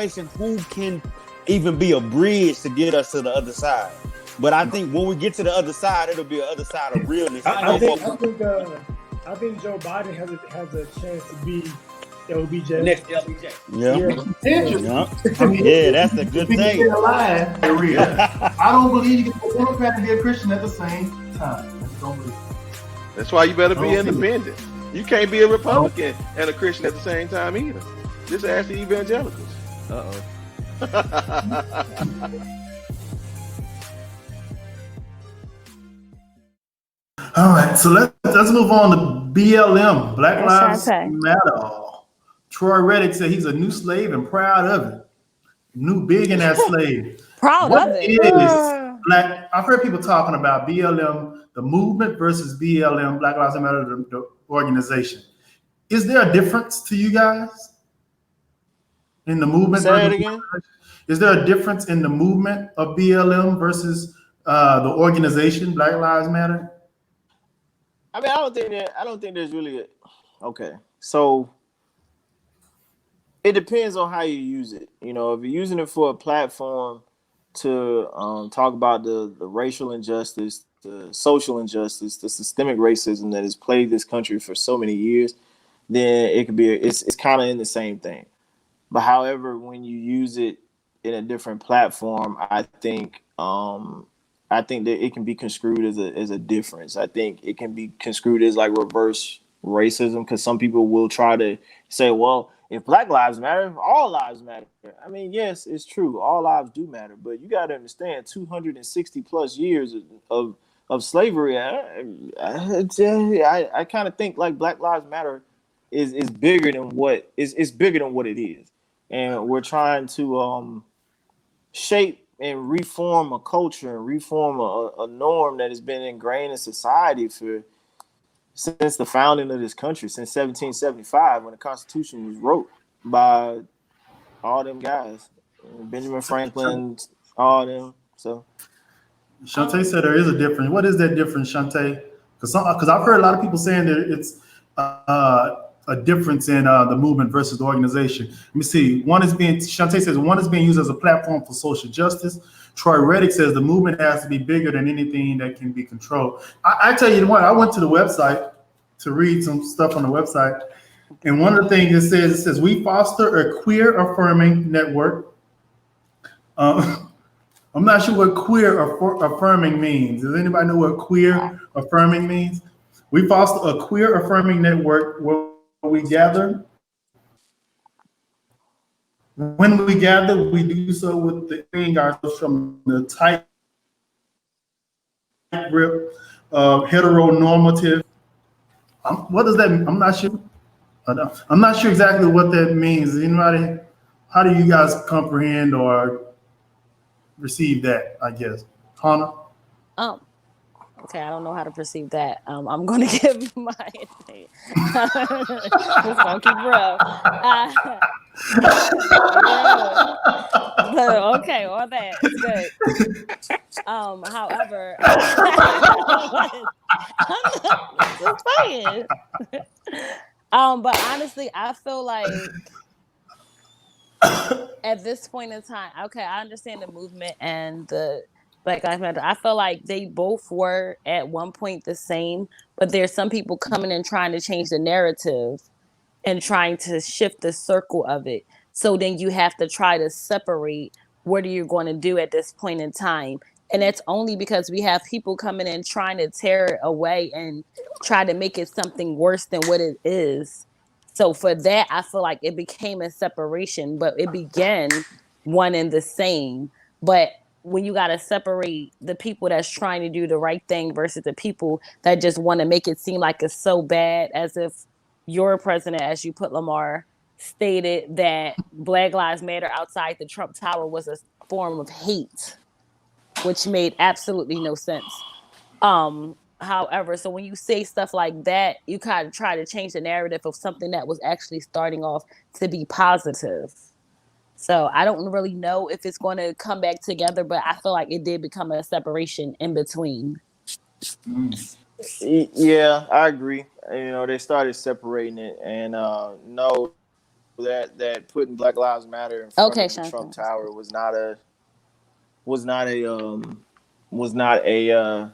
facing who can even be a bridge to get us to the other side. But I think when we get to the other side, it'll be the other side of realness. I think Joe Biden has a chance to be LBJ. Next LBJ. Yeah, that's a good thing. Alive, I don't believe you can be a Democrat and be a Christian at the same time. I just don't believe it. That's why you better be independent. You can't be a Republican and a Christian at the same time either. Just ask the evangelicals. All right, so let's move on to BLM, Black Lives Matter. Troy Reddick said he's a new slave and proud of it. New big in that slave. Proud of it. Black. I've heard people talking about BLM, the movement versus BLM, Black Lives Matter, the organization. Is there a difference to you guys in the movement? Say it again. Is there a difference in the movement of BLM versus the organization, Black Lives Matter? I mean, I don't think there's really okay. So it depends on how you use it. You know, if you're using it for a platform to talk about the racial injustice, the social injustice, the systemic racism that has plagued this country for so many years, then it could be it's kind of in the same thing. But however, when you use it in a different platform, I think that it can be construed as a difference. I think it can be construed as like reverse racism, because some people will try to say, well, if Black lives matter, all lives matter. I mean, yes, it's true. All lives do matter. But you got to understand 260 plus years of slavery. I kind of think like Black Lives Matter is bigger than what it's bigger than what it is. And we're trying to shape and reform a culture and reform a norm that has been ingrained in society since the founding of this country, since 1775, when the Constitution was wrote by all them guys, Benjamin Franklin, all them. So, Shantae said there is a difference. What is that difference, Shantae? Because I've heard a lot of people saying that it's a difference in the movement versus the organization. Let me see. Shantae says one is being used as a platform for social justice. Troy Reddick says the movement has to be bigger than anything that can be controlled. I tell you what, I went to the website to read some stuff on the website, and one of the things it says we foster a queer affirming network. I'm not sure what queer affirming means. Does anybody know what queer affirming means? We foster a queer affirming network where we gather. When we gather, we do so with the freeing ourselves from the tight grip of heteronormative. What does that mean? I'm not sure. I'm not sure exactly what that means. Anybody? How do you guys comprehend or receive that? I guess, Hannah. Okay, I don't know how to perceive that. I'm going to give my opinion. It's going to keep real. Okay, all that is good. However, I'm just saying. But honestly, I feel like at this point in time, okay, I understand the movement and the Black Lives Matter. I feel like they both were at one point the same, but there's some people coming and trying to change the narrative and trying to shift the circle of it. So then you have to try to separate what are you going to do at this point in time. And that's only because we have people coming in trying to tear it away and try to make it something worse than what it is. So for that, I feel like it became a separation, but it began one and the same. But when you got to separate the people that's trying to do the right thing versus the people that just want to make it seem like it's so bad, as if your president, as you put, Lamar, stated that Black Lives Matter outside the Trump Tower was a form of hate, which made absolutely no sense. However, so when you say stuff like that, you kind of try to change the narrative of something that was actually starting off to be positive. So I don't really know if it's going to come back together, but I feel like it did become a separation in between. Yeah, I agree. You know, they started separating it, and no, that putting Black Lives Matter in front Okay, of the Shante. Trump Tower was not a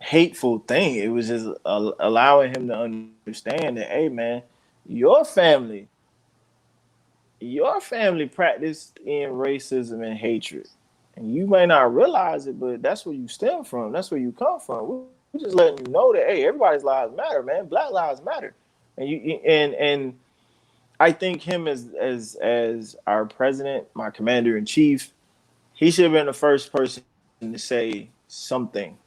hateful thing. It was just allowing him to understand that, hey man, your family practiced in racism and hatred, and you may not realize it, but that's where you stem from. That's where you come from. We're just letting you know that, hey, everybody's lives matter, man. Black lives matter, and I think him as our president, my commander in chief, he should have been the first person to say something.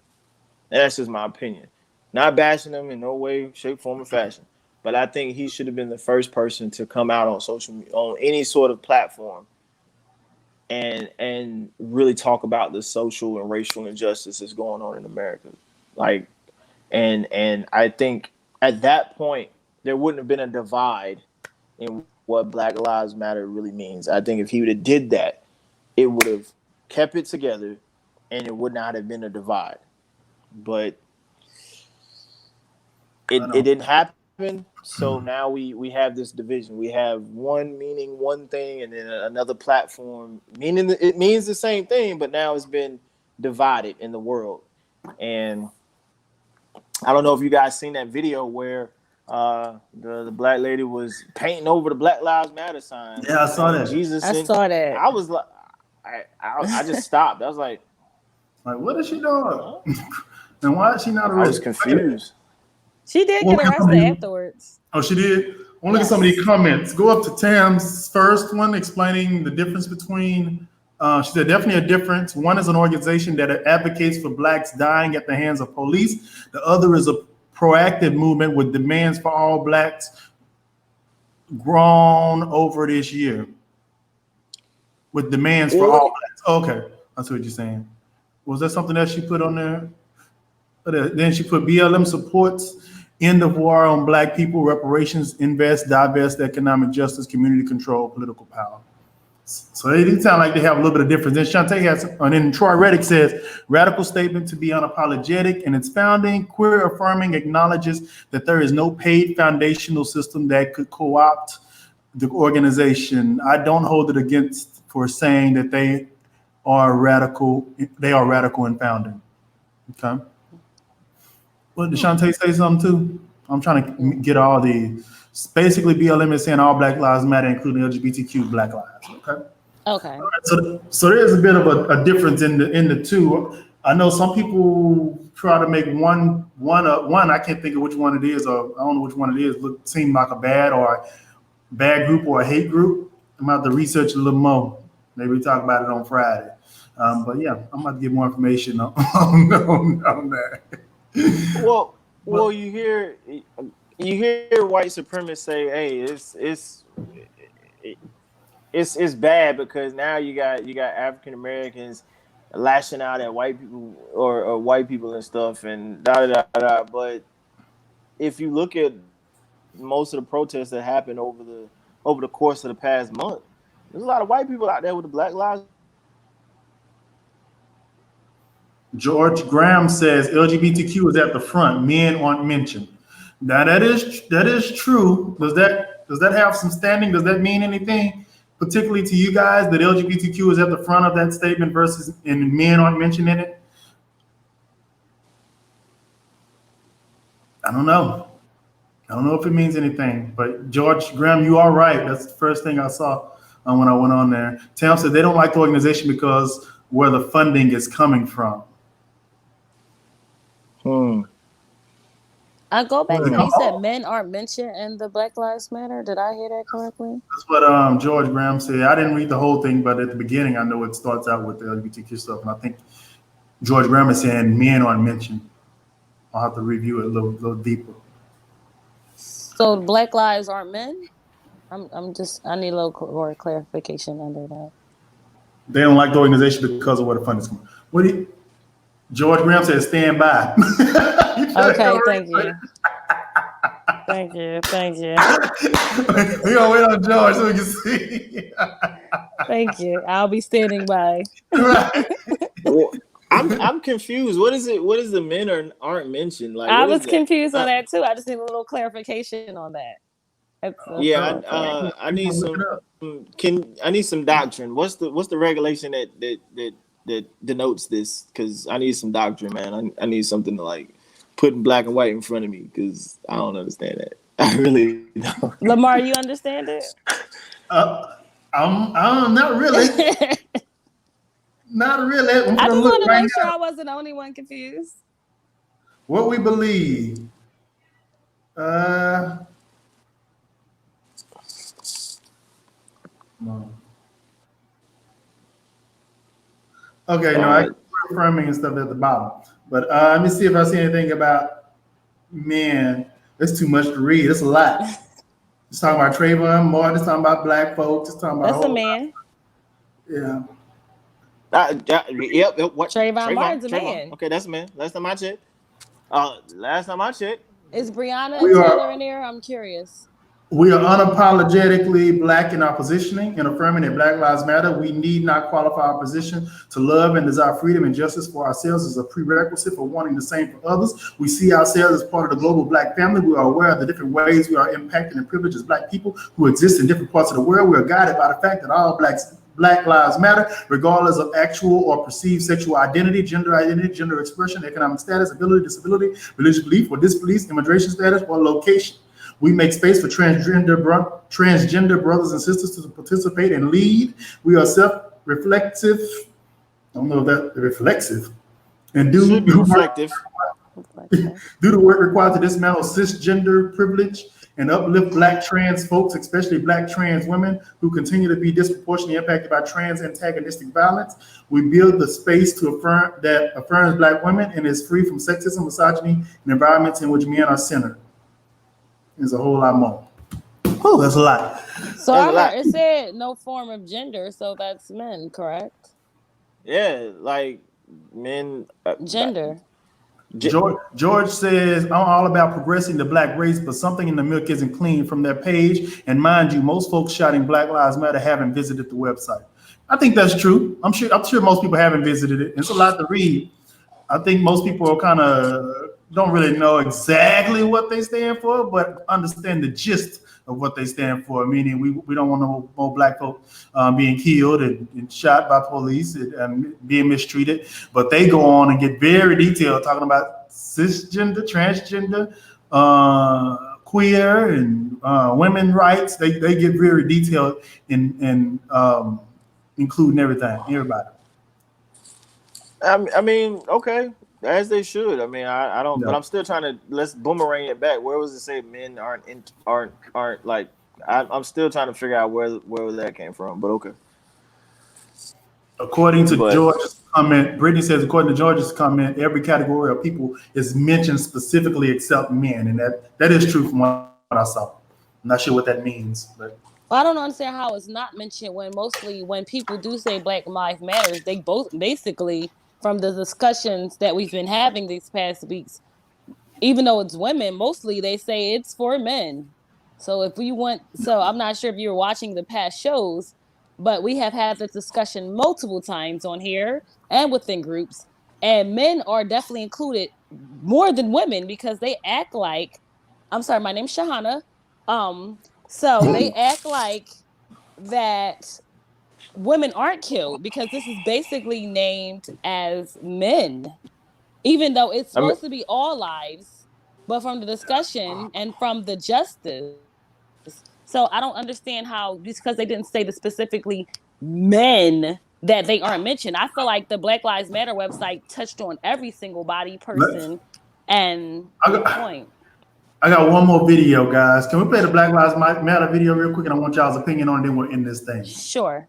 And that's just my opinion. Not bashing him in no way, shape, form, or fashion. But I think he should have been the first person to come out on any sort of platform and really talk about the social and racial injustices going on in America. Like, and I think at that point there wouldn't have been a divide in what Black Lives Matter really means. I think if he would have did that, it would have kept it together, and it would not have been a divide. But it didn't happen. So now we have this division. We have one meaning one thing, and then another platform meaning it means the same thing, but now it's been divided in the world. And I don't know if you guys seen that video where the black lady was painting over the Black Lives Matter sign. Yeah, I saw that. Jesus, I saw that. I was like, I just stopped. I was like, what is she doing? And why is she not I arrested? was confused. She did get arrested afterwards. Oh, she did? I want to look at some of these comments. Go up to Tam's first one explaining the difference between, she said definitely a difference. One is an organization that advocates for blacks dying at the hands of police. The other is a proactive movement with demands for all blacks grown over this year. With demands for all blacks. Okay, that's what you're saying. Was that something that she put on there? Then she put BLM supports end of war on black people, reparations, invest, divest, economic justice, community control, political power. So they do sound like they have a little bit of difference. Then Shante has, and then Troy Reddick says, radical statement to be unapologetic in its founding, queer affirming acknowledges that there is no paid foundational system that could co-opt the organization. I don't hold it against for saying that they are radical in founding. Okay. Well, did Shante say something too? I'm trying to get all the, basically BLM is saying all Black Lives Matter, including LGBTQ Black lives. Okay. Okay. So there's a bit of a difference in the two. I know some people try to make one. I can't think of which one it is, or I don't know which one it is. Seem like a bad group or a hate group. I'm about to research a little more. Maybe we talk about it on Friday. But yeah, I'm about to get more information on that. Well, you hear white supremacists say, "Hey, it's bad because now you got African Americans lashing out at white people or white people and stuff and da da da da." But if you look at most of the protests that happened over the course of the past month, there's a lot of white people out there with the Black Lives. George Graham says LGBTQ is at the front. Men aren't mentioned. Now that is true. Does that have some standing? Does that mean anything, particularly to you guys, that LGBTQ is at the front of that statement versus and men aren't mentioned in it? I don't know. I don't know if it means anything. But George Graham, you are right. That's the first thing I saw when I went on there. Tam said they don't like the organization because where the funding is coming from. I go back to you said men aren't mentioned in the Black Lives Matter. Did I hear that correctly? That's what George Graham said. I didn't read the whole thing, but at the beginning, I know it starts out with the LGBTQ stuff, and I think George Graham is saying men aren't mentioned. I'll have to review it a little deeper. So Black lives aren't men? I need a little more clarification under that. They don't like the organization because of where the funding is coming. George Graham says, stand by. Okay, thank you. Thank you. We're going to wait on George so we can see. Thank you. I'll be standing by. Right. Well, I'm confused. What is it? What is the men aren't mentioned? Like I was confused on that too. I just need a little clarification on that. It's a Yeah, fair point. I need Look it some. up. I need some doctrine? What's the regulation that denotes this? Because I need some doctrine, man. I need something to like put in black and white in front of me because I don't understand that. I really don't. Lamar, you understand it? I'm not really. Not really. I'm I gonna just look want to right make sure now. I wasn't the only one confused. What we believe. No. Okay, no, I affirming and stuff at the bottom. But let me see if I see anything about men. It's too much to read. It's a lot. It's talking about Trayvon Martin. It's talking about black folks. It's talking about That's a man. Yeah. Yep. What? Trayvon Martin's a man. Okay, that's a man. Last time I checked. Last time I checked. Is Breonna We are- Taylor in there? I'm curious. We are unapologetically black in our positioning and affirming that Black Lives Matter. We need not qualify our position to love and desire freedom and justice for ourselves as a prerequisite for wanting the same for others. We see ourselves as part of the global black family. We are aware of the different ways we are impacted and privileged as black people who exist in different parts of the world. We are guided by the fact that all Black Lives Matter, regardless of actual or perceived sexual identity, gender expression, economic status, ability, disability, religious belief or disbelief, immigration status, or location. We make space for transgender brothers and sisters to participate and lead. We are self-reflective. I don't know if that's reflexive. And Should be reflective. do the work required to dismantle cisgender privilege and uplift black trans folks, especially black trans women who continue to be disproportionately impacted by trans antagonistic violence. We build the space to affirms black women and is free from sexism, misogyny, and environments in which men are centered. There's a whole lot more. Oh, that's a lot. So That's a lot. it said no form of gender, so that's men, correct? Yeah, like men. Gender. George says, I'm all about progressing the black race, but something in the milk isn't clean from their page. And mind you, most folks shouting Black Lives Matter haven't visited the website. I think that's true. I'm sure most people haven't visited it. It's a lot to read. I think most people are kind of don't really know exactly what they stand for, but understand the gist of what they stand for. Meaning we don't want no more black folk being killed and shot by police and being mistreated. But they go on and get very detailed, talking about cisgender, transgender, queer, and women rights. They get very detailed in including everybody. I mean, okay, as they should. I mean, I don't, Yeah. but I'm still trying to let's boomerang it back. Where was it say men aren't like? I'm still trying to figure out where that came from. But okay. According to George's comment, Brittany says, according to George's comment, every category of people is mentioned specifically except men, and that is true from what I saw. I'm not sure what that means, but. Well, I don't understand how it's not mentioned when people do say Black Lives Matters, they both basically from the discussions that we've been having these past weeks, even though it's women, mostly they say it's for men. So I'm not sure if you were watching the past shows, but we have had this discussion multiple times on here and within groups, and men are definitely included more than women because they act like, I'm sorry, my name's Shahana. So they act like that women aren't killed because this is basically named as men, even though it's supposed to be all lives, but from the discussion and from the justice. So I don't understand how, just because they didn't say the specifically men, that they aren't mentioned. I feel like the Black Lives Matter website touched on every single body, person, and point. I got one more video, guys. Can we play the Black Lives Matter video real quick? And I want y'all's opinion on it, then we'll end this thing. Sure.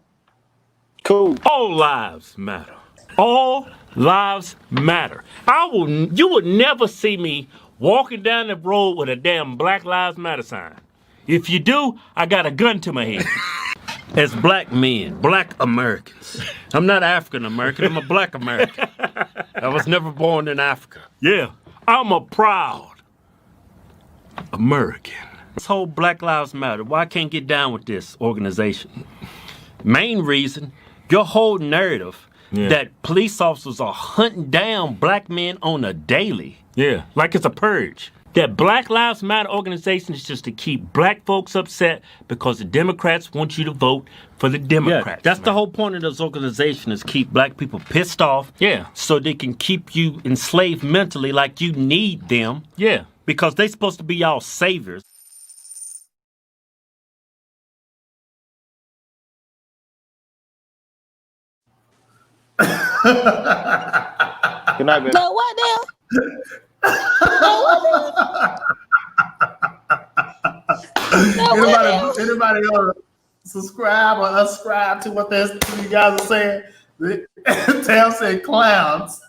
Cool. All lives matter. All lives matter. You would never see me walking down the road with a damn Black Lives Matter sign. If you do, I got a gun to my head. As black men, black Americans. I'm not African American, I'm a black American. I was never born in Africa. Yeah, I'm a proud American. This whole Black Lives Matter, why I can't get down with this organization? Main reason, your whole narrative that police officers are hunting down black men on a daily. Yeah, like it's a purge. That Black Lives Matter organization is just to keep black folks upset because the Democrats want you to vote for the Democrats. That's man. the whole point of this organization is keep black people pissed off. Yeah. So they can keep you enslaved mentally like you need them. Yeah. Because they supposed to be y'all saviors. Good night, man. So what now? Anybody else subscribe or unsubscribe to what you guys are saying? Tam said clowns.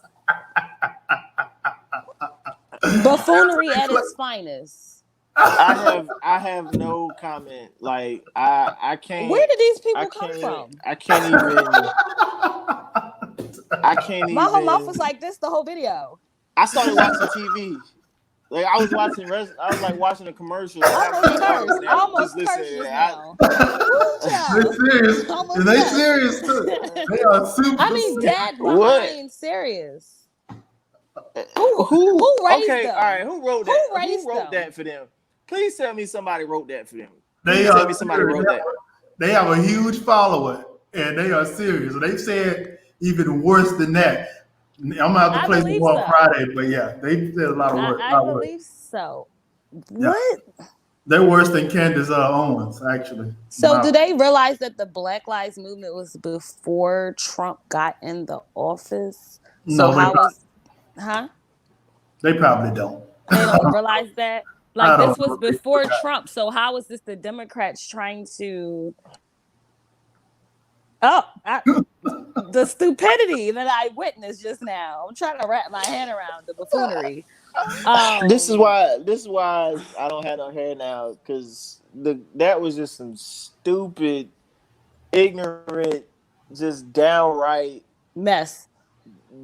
Buffoonery at its finest. I have no comment. Like I can't. Where did these I people come can't. from? I can't even. My whole mouth was like this the whole video. I started watching TV. Like I was watching. I was like watching a commercial. I almost cursed just now. They're serious. Almost They cursed. serious too. They are super. I mean, dead What? behind serious. Who raised Okay, them? all right. Who wrote Who that? raised Who wrote them? that for them? Please tell me somebody wrote that for them. They Please are tell me somebody wrote that. They have a huge follower, and they are serious. They said even worse than that. I'm gonna have to I play believe some on so. Friday, but yeah, they said a lot of work. I believe so. Yeah. What? They're worse than Candace Owens, actually. So Wow. do they realize that the Black Lives Movement was before Trump got in the office? No, So they how was, huh? They probably don't. They don't realize that? I Like don't this was know. before Trump. So how is this the Democrats trying to the stupidity that I witnessed just now. I'm trying to wrap my hand around the buffoonery. This is why I don't have no hair now, because that was just some stupid, ignorant, just downright mess.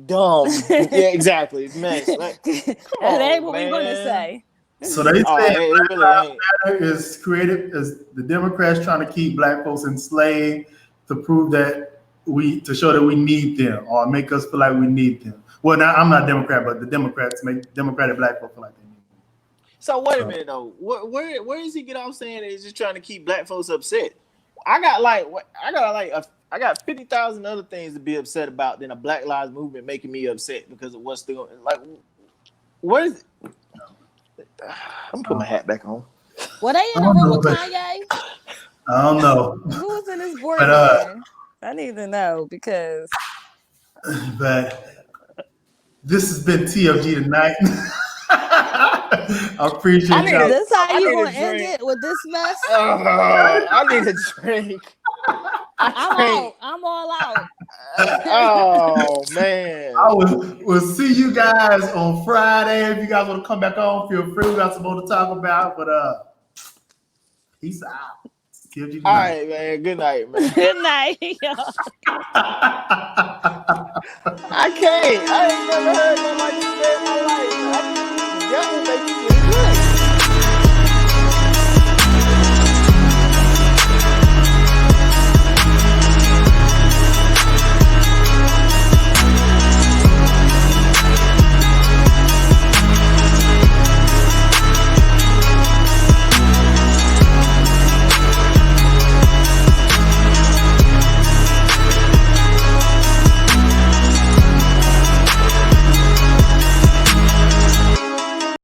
Dumb. Yeah, exactly. Mess. Like, That ain't what we want to man. say. So they say it really ain't. is created as the Democrats trying to keep black folks enslaved to prove that to show that we need them or make us feel like we need them. Well, now I'm not Democrat, but the Democrats make Democratic black folks feel like they need them. So wait a minute though. Where does he get off saying that he's just trying to keep black folks upset? I got 50,000 other things to be upset about than a Black Lives Movement making me upset because of what's still like. What is? I'm putting my hat back on. Were they in a room with Kanye? I don't know, Who was in his board But, meeting? I need to know because but this has been TFG tonight. I appreciate y'all. this how I you need a gonna end drink. it with this mess? I need a drink. I'm all out. Oh man. We'll see you guys on Friday. If you guys want to come back on, feel free. We got some more to talk about. But peace out. TFG All tonight. right, man. Good night, man. Good night. y'all. I can't. I ain't never heard nobody